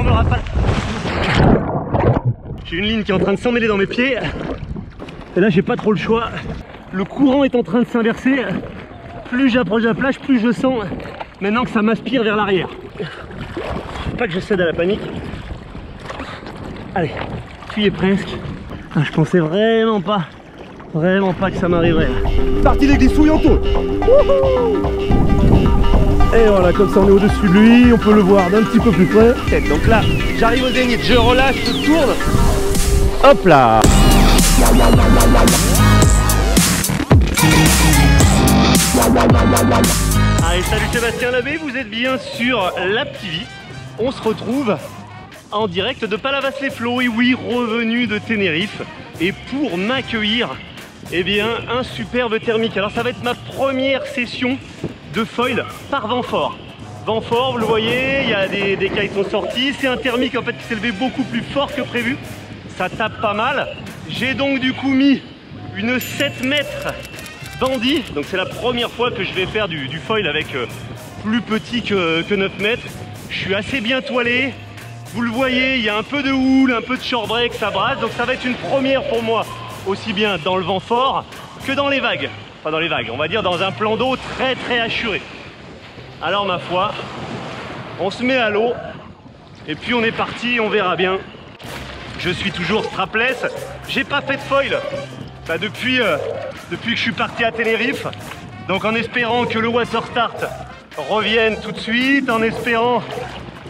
énorme rafale. J'ai une ligne qui est en train de s'emmêler dans mes pieds. Et là j'ai pas trop le choix. Le courant est en train de s'inverser. Plus j'approche de la plage, plus je sens maintenant que ça m'aspire vers l'arrière. Faut pas que je cède à la panique. Allez, tu y es presque. Ah, je pensais vraiment pas que ça m'arriverait. Parti les glissouilles en tôle. Et voilà, comme ça on est au-dessus de lui, on peut le voir d'un petit peu plus près. Donc là, j'arrive au zénith, je relâche, je tourne. Hop là. Allez, salut Sébastien Labbé, vous êtes bien sur LabTV. On se retrouve en direct de Palavas-les-Flots, et oui, revenu de Tenerife. Et pour m'accueillir, eh bien, un superbe thermique. Alors ça va être ma première session de foil par vent fort. Vent fort, vous le voyez, il y a des cailles qui sont sorties. C'est un thermique en fait qui s'est levé beaucoup plus fort que prévu. Ça tape pas mal. J'ai donc du coup mis une 7 mètres bandit. Donc c'est la première fois que je vais faire du foil avec plus petit que 9 mètres. Je suis assez bien toilé. Vous le voyez, il y a un peu de houle, un peu de shorebreak, ça brasse. Donc ça va être une première pour moi, aussi bien dans le vent fort que dans les vagues. Enfin dans les vagues, on va dire dans un plan d'eau très assuré. Alors ma foi, on se met à l'eau et puis on est parti, on verra bien. Je suis toujours strapless, j'ai pas fait de foil depuis que je suis parti à Tenerife. Donc en espérant que le water start revienne tout de suite, en espérant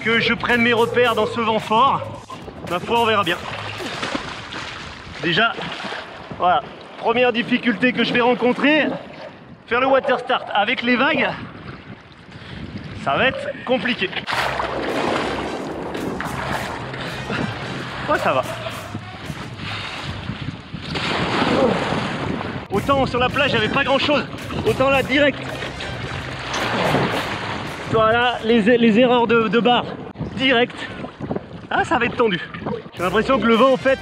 que je prenne mes repères dans ce vent fort, ma foi on verra bien. Déjà, voilà, première difficulté que je vais rencontrer, faire le water start avec les vagues, ça va être compliqué. Ouais, ça va. Autant sur la plage, il n'y avait pas grand chose. Autant là, direct. Voilà, les erreurs de barre. Direct. Ah, ça va être tendu. J'ai l'impression que le vent, en fait,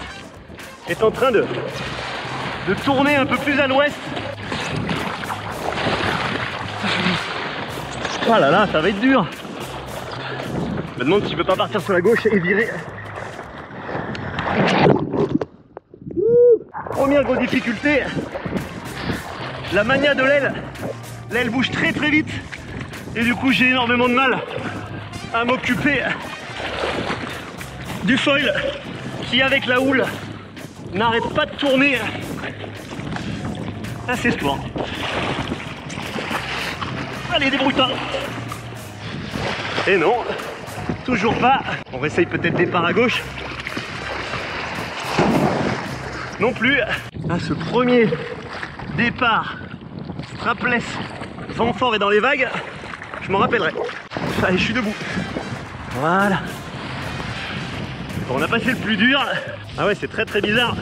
est en train de tourner un peu plus à l'ouest. Oh là là, ça va être dur. Je me demande si je peux pas partir sur la gauche et virer. Première grosse difficulté, la mania de l'aile. L'aile bouge très vite et du coup j'ai énormément de mal à m'occuper du foil qui avec la houle n'arrête pas de tourner. Ça c'est sport. Allez, débrouille-toi. Et non, toujours pas. On essaye peut-être départ à gauche. Non plus. Ah, ce premier départ strapless, vent fort et dans les vagues, je m'en rappellerai. Allez, je suis debout. Voilà. Bon, on a passé le plus dur. Ah ouais, c'est très bizarre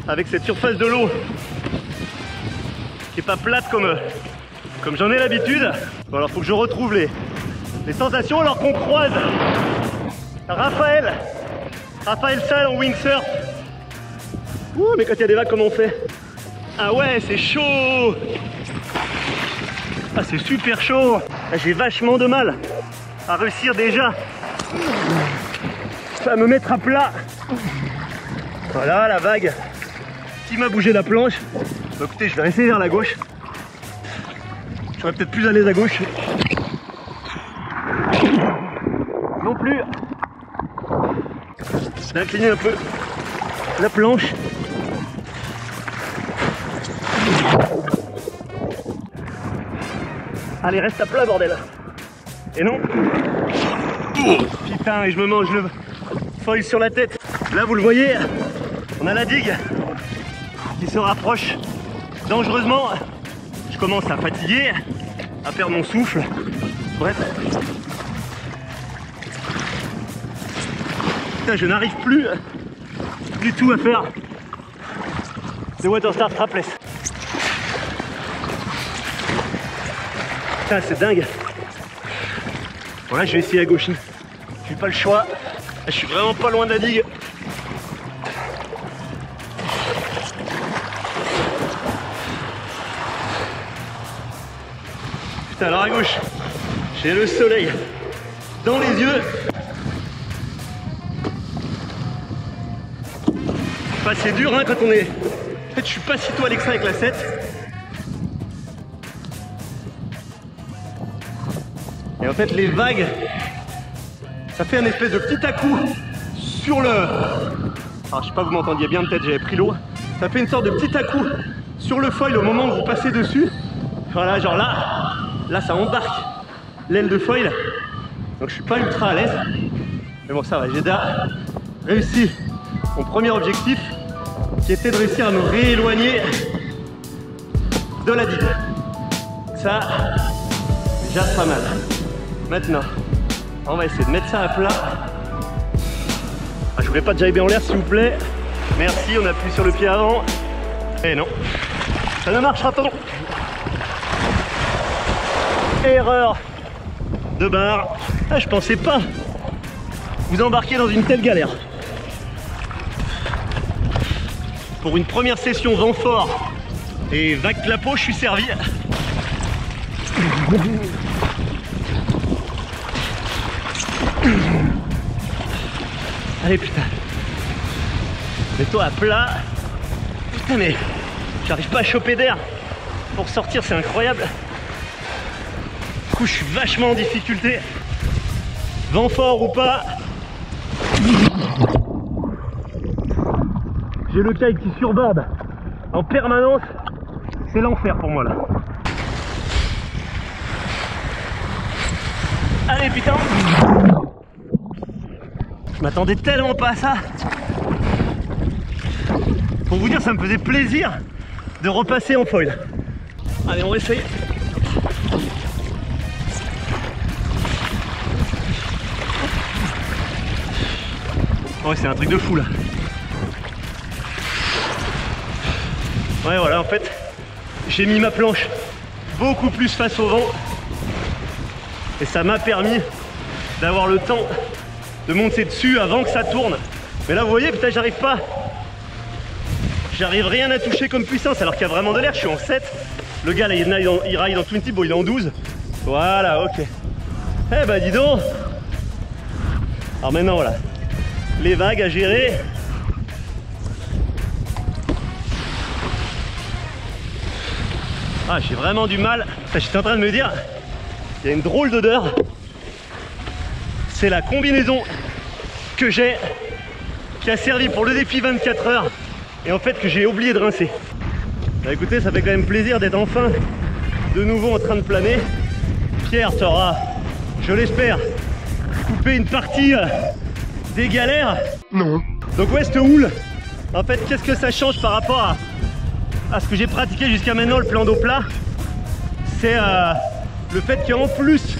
avec cette surface de l'eau qui est pas plate comme j'en ai l'habitude. Bon, alors faut que je retrouve les sensations alors qu'on croise Raphaël Sall en windsurf. Ouh, mais quand il y a des vagues, comment on fait? Ah ouais, c'est chaud. Ah, c'est super chaud. Ah, j'ai vachement de mal à réussir déjà à me mettre à plat. Voilà la vague qui m'a bougé la planche. Bah, écoutez, je vais rester vers la gauche. Je serais peut-être plus à l'aise à gauche. Non plus. Je vais incliner un peu la planche. Allez, reste à plat, bordel. Et non. Putain, et je me mange le foil sur la tête. Là, vous le voyez, on a la digue qui se rapproche dangereusement. Je commence à fatiguer, à perdre mon souffle. Bref. Putain, je n'arrive plus du tout à faire le water start strapless. Putain, c'est dingue. Bon, là je vais essayer à gauche. J'ai pas le choix. Là, je suis vraiment pas loin de la digue. Putain, alors à gauche, j'ai le soleil dans les yeux. Enfin, c'est dur hein, quand on est... En fait, je suis pas si tôt à l'extra avec la 7. Et en fait, les vagues, ça fait un espèce de petit à-coup sur le... Alors, je sais pas, vous m'entendiez bien, peut-être j'avais pris l'eau. Ça fait une sorte de petit à-coup sur le foil au moment où vous passez dessus. Voilà, genre là, ça embarque l'aile de foil. Donc, je suis pas ultra à l'aise. Mais bon, ça va, j'ai déjà réussi mon premier objectif, qui était de réussir à me rééloigner de la digue. Ça, déjà pas mal. Maintenant, on va essayer de mettre ça à plat. Ah, je voulais pas jabber en l'air s'il vous plaît. Merci, on appuie sur le pied avant. Et non, ça ne marchera pas. Erreur de barre. Ah, je pensais pas vous embarquer dans une telle galère. Pour une première session vent fort et vague clapot, je suis servi. Allez putain, mets-toi à plat. Putain mais j'arrive pas à choper d'air pour sortir, c'est incroyable. Du coup je suis vachement en difficulté. Vent fort ou pas, j'ai le kite qui surbabe en permanence, c'est l'enfer pour moi là. Allez putain, je m'attendais tellement pas à ça. Pour vous dire, ça me faisait plaisir de repasser en foil. Allez, on va essayer. Ouais, c'est un truc de fou là. Ouais, voilà, en fait, j'ai mis ma planche beaucoup plus face au vent. Et ça m'a permis d'avoir le temps de monter dessus avant que ça tourne. Mais là, vous voyez, putain, j'arrive pas. J'arrive rien à toucher comme puissance alors qu'il y a vraiment de l'air. Je suis en 7. Le gars, là, il ride en 20, bon, il est en 12. Voilà, ok. Eh bah, dis donc. Alors maintenant, voilà. Les vagues à gérer. Ah, j'ai vraiment du mal. J'étais en train de me dire, il y a une drôle d'odeur. C'est la combinaison que j'ai, qui a servi pour le défi 24 heures et en fait que j'ai oublié de rincer. Bah écoutez, ça fait quand même plaisir d'être enfin de nouveau en train de planer. Pierre t'aura, je l'espère, coupé une partie des galères. Non. Donc ouais, cette houle, en fait, qu'est-ce que ça change par rapport à ce que j'ai pratiqué jusqu'à maintenant, le plan d'eau plat? C'est le fait qu'en plus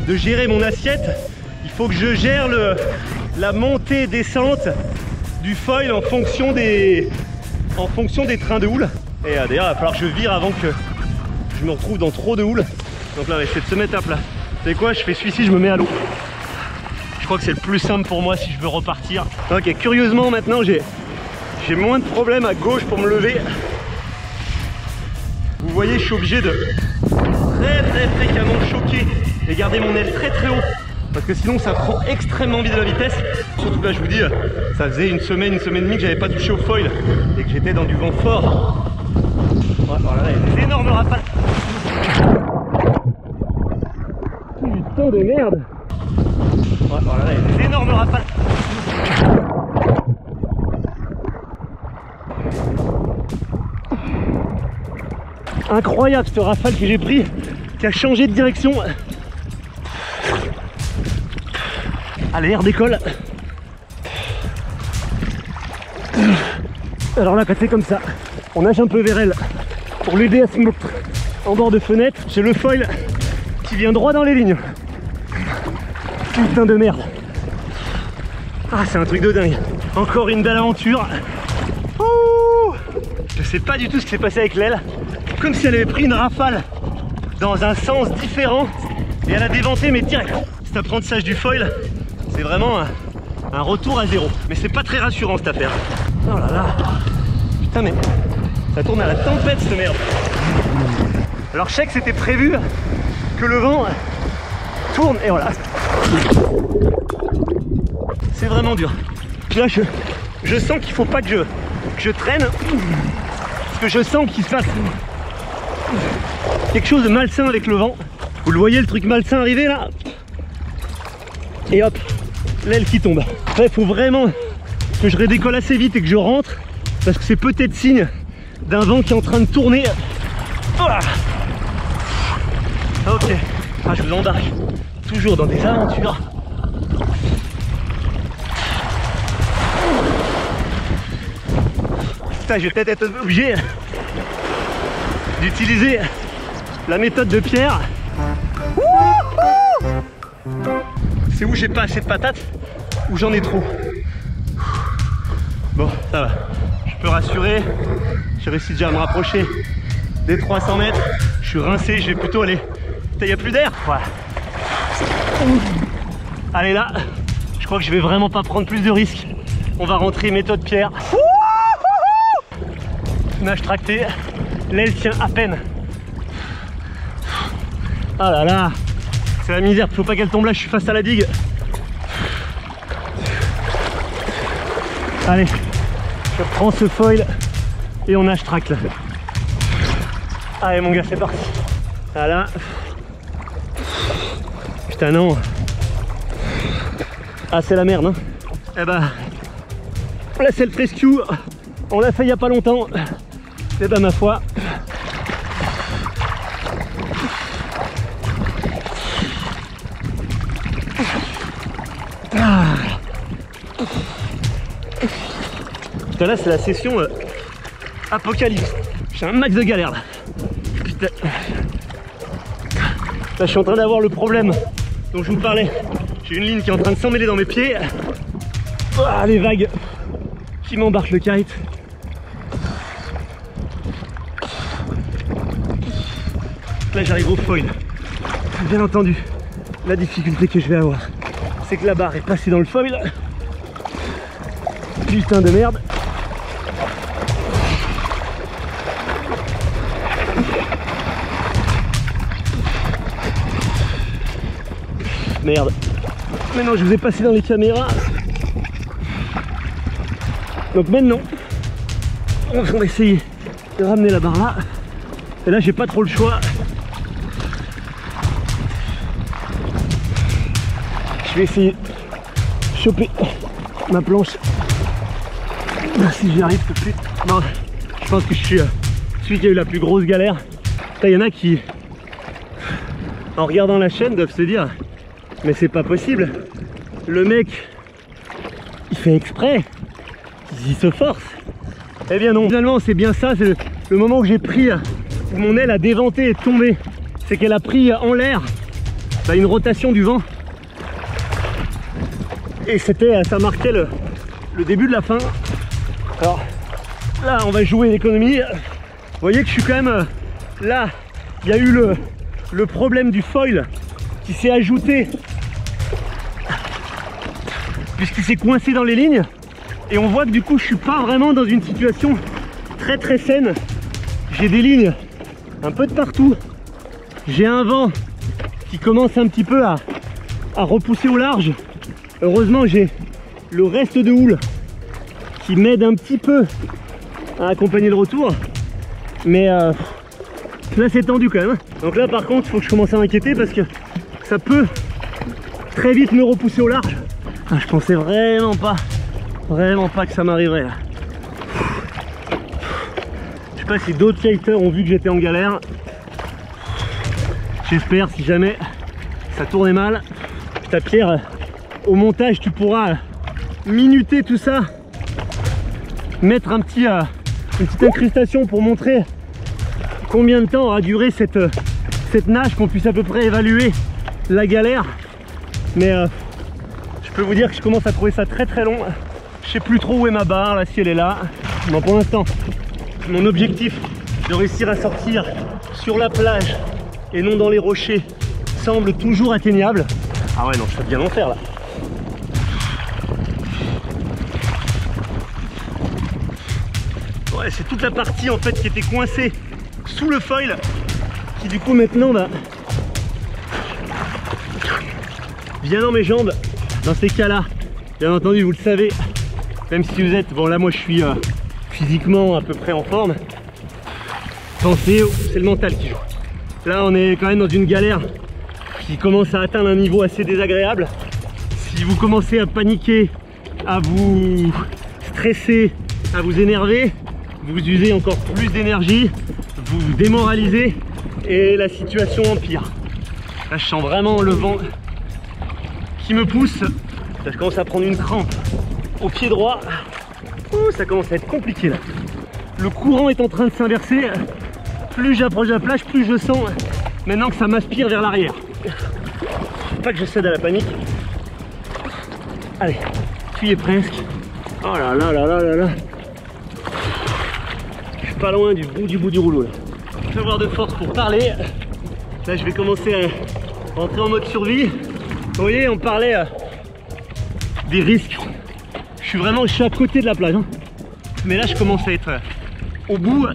de gérer mon assiette, il faut que je gère la montée-descente du foil en fonction des trains de houle. Et d'ailleurs, il va falloir que je vire avant que je me retrouve dans trop de houle. Donc là, on va essayer de se mettre à plat. Vous savez quoi, je fais celui-ci, je me mets à l'eau. Je crois que c'est le plus simple pour moi si je veux repartir. Ok, curieusement, maintenant, j'ai moins de problèmes à gauche pour me lever. Vous voyez, je suis obligé de très fréquemment choquer et garder mon aile très haut. Parce que sinon ça prend extrêmement vite de la vitesse. Surtout que là je vous dis, ça faisait une semaine et demie que j'avais pas touché au foil et que j'étais dans du vent fort. Ouais, voilà, là, il y a des énormes rafales. Putain de merde. Ouais, voilà, là, il y a des énormes rafales. Incroyable cette rafale que j'ai pris, qui a changé de direction. Allez, air décolle. Alors là, quand c'est comme ça, on nage un peu vers elle pour l'aider à se mettre en bord de fenêtre. J'ai le foil qui vient droit dans les lignes. Putain de merde. Ah, c'est un truc de dingue. Encore une belle aventure. Ouh, je sais pas du tout ce qui s'est passé avec l'aile. Comme si elle avait pris une rafale dans un sens différent et elle a déventé mais direct. Cet apprentissage du foil, c'est vraiment un retour à zéro. Mais c'est pas très rassurant cette affaire. Oh là là. Putain mais ça tourne à la tempête cette merde. Alors je sais que c'était prévu que le vent tourne et voilà. C'est vraiment dur. Puis là je sens qu'il faut pas que que je traîne, parce que je sens qu'il se passe quelque chose de malsain avec le vent. Vous le voyez, le truc malsain arriver là, et hop, l'aile qui tombe. Après, il faut vraiment que je redécolle assez vite et que je rentre, parce que c'est peut-être signe d'un vent qui est en train de tourner. Ah, ok, ah, je vous embarque toujours dans des aventures. Putain, je vais peut-être être obligé d'utiliser la méthode de Pierre. C'est où j'ai pas assez de patates, ou j'en ai trop. Bon, ça va, je peux rassurer, j'ai réussi déjà à me rapprocher des 300 mètres, je suis rincé, je vais plutôt aller... Putain, il n'y a plus d'air. Voilà. Allez là, je crois que je vais vraiment pas prendre plus de risques. On va rentrer méthode Pierre. Nage tracté, l'aile tient à peine. Ah là là, c'est la misère, faut pas qu'elle tombe là, je suis face à la digue. Allez, je prends ce foil et on nage track là. Allez mon gars, c'est parti. Voilà. Putain non. Ah c'est la merde hein. Eh bah, la self-rescue, on l'a fait il y a pas longtemps. Et bah ma foi. Ah. Putain là c'est la session apocalypse. J'ai un max de galère là. Putain. Là je suis en train d'avoir le problème dont je vous parlais. J'ai une ligne qui est en train de s'emmêler dans mes pieds. Ah, les vagues qui m'embarquent le kite. Là j'arrive au foil. Bien entendu, la difficulté que je vais avoir, c'est que la barre est passée dans le foil. Putain de merde. Merde. Maintenant je vous ai passé dans les caméras. Donc maintenant, on va essayer de ramener la barre là. Et là j'ai pas trop le choix. Je vais essayer de choper ma planche. Si j'y arrive tout de suite. Non, je pense que je suis celui qui a eu la plus grosse galère. Il y en a qui, en regardant la chaîne, doivent se dire mais c'est pas possible. Le mec, il fait exprès. Il se force. Eh bien non, finalement c'est bien ça, c'est le moment où j'ai pris, où mon aile a déventé et tombé. C'est qu'elle a pris en l'air une rotation du vent. Et ça marquait le début de la fin. Alors là on va jouer l'économie. Vous voyez que je suis quand même là, il y a eu le problème du foil qui s'est ajouté puisqu'il s'est coincé dans les lignes. Et on voit que du coup je suis pas vraiment dans une situation très saine. J'ai des lignes un peu de partout. J'ai un vent qui commence un petit peu à repousser au large. Heureusement j'ai le reste de houle qui m'aide un petit peu à accompagner le retour. Mais là c'est tendu quand même. Donc là par contre il faut que je commence à m'inquiéter parce que ça peut très vite me repousser au large. Ah, je pensais vraiment pas que ça m'arriverait là. Je sais pas si d'autres kiteurs ont vu que j'étais en galère. J'espère, si jamais ça tournait mal. Putain Pierre, au montage tu pourras minuter tout ça, mettre une petite incrustation pour montrer combien de temps aura duré cette nage, qu'on puisse à peu près évaluer la galère. Mais je peux vous dire que je commence à trouver ça très long. Je sais plus trop où est ma barre, là, si elle est là. Bon, pour l'instant, mon objectif de réussir à sortir sur la plage et non dans les rochers semble toujours atteignable. Ah ouais, non, je vais bien en faire là. Ouais, c'est toute la partie en fait qui était coincée sous le foil qui du coup maintenant vient dans mes jambes. Dans ces cas là, bien entendu vous le savez, même si vous êtes, bon là moi je suis physiquement à peu près en forme, pensez, c'est le mental qui joue. Là on est quand même dans une galère qui commence à atteindre un niveau assez désagréable. Si vous commencez à paniquer, à vous stresser, à vous énerver, vous usez encore plus d'énergie, vous vous démoralisez et la situation empire. Là je sens vraiment le vent qui me pousse. Là, je commence à prendre une crampe au pied droit. Ouh, ça commence à être compliqué là. Le courant est en train de s'inverser. Plus j'approche de la plage, plus je sens maintenant que ça m'aspire vers l'arrière. Faut pas que je cède à la panique. Allez, tu y es presque. Oh là là là là là là. Je suis pas loin du bout du rouleau là. Je vais avoir de force pour parler. Là je vais commencer à rentrer en mode survie. Vous voyez, on parlait des risques. Je suis à côté de la plage, hein. Mais là je commence à être au bout.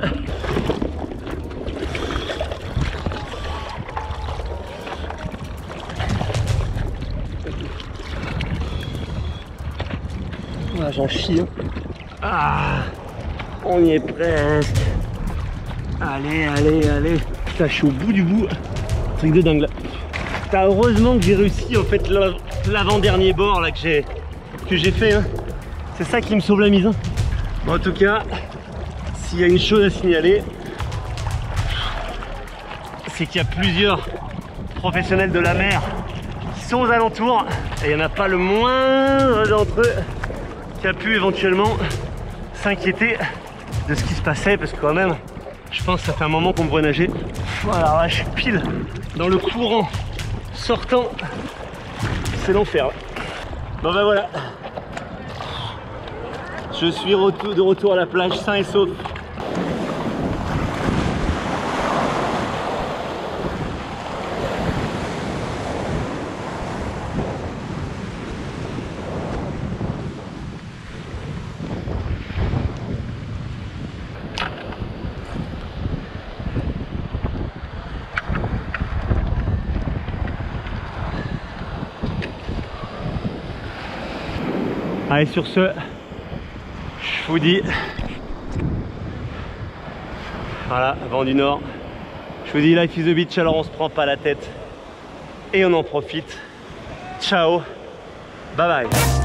Ah, j'en chie, hein. Ah, on y est presque. Allez, allez, allez. Putain, je suis au bout du bout. Truc de dingue là. Putain, heureusement que j'ai réussi en fait l'avant-dernier bord là que j'ai fait, hein. C'est ça qui me sauve la mise, hein. Bon, en tout cas, s'il y a une chose à signaler, c'est qu'il y a plusieurs professionnels de la mer qui sont aux alentours et il n'y en a pas le moindre d'entre eux qui a pu éventuellement s'inquiéter de ce qui se passait, parce que quand même je pense que ça fait un moment qu'on me voit nager. Voilà, je suis pile dans le courant sortant, c'est l'enfer. Bon ben voilà, je suis de retour à la plage sain et sauf. Allez, sur ce, je vous dis, voilà, vent du nord, je vous dis life is the beach, alors on se prend pas la tête et on en profite. Ciao, bye bye.